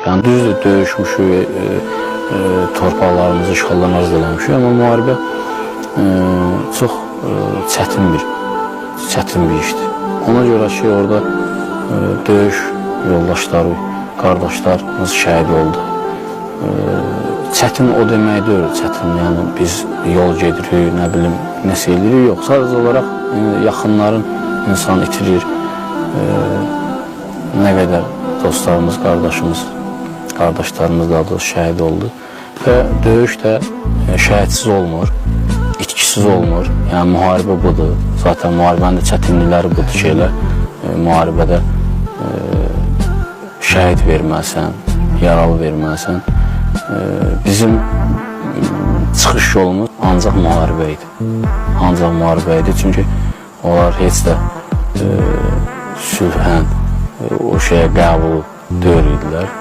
Yəni düzdür, döyüşmüşük, torpaqlarımızı işğaldan azad eləmişik, amma müharibə çox çətin bir işdir. Ona görə ki, orada döyüş yoldaşları, qardaşlarımız şəhid oldu. Çətin o demək deyil, çətin, yəni biz yol gedirik, nə bilim, nəsə edirik, yox. Sadəcə olaraq yaxınların insan itirir, nə qədər dostlarımız, qardaşlarımız da şəhid oldu. Və döyüş də şəhidsiz olmur, itkisiz olmur. Yəni müharibə budur. Zaten müharibənin də çətinlikləri budur ki, elə müharibədə şəhid verməlisən, yaralı verməlisən. Bizim çıxış yolumuz ancaq müharibə idi. Ancaq müharibə idi, çünki onlar heç də sülhən, o şeyə qəbul deyil idilər.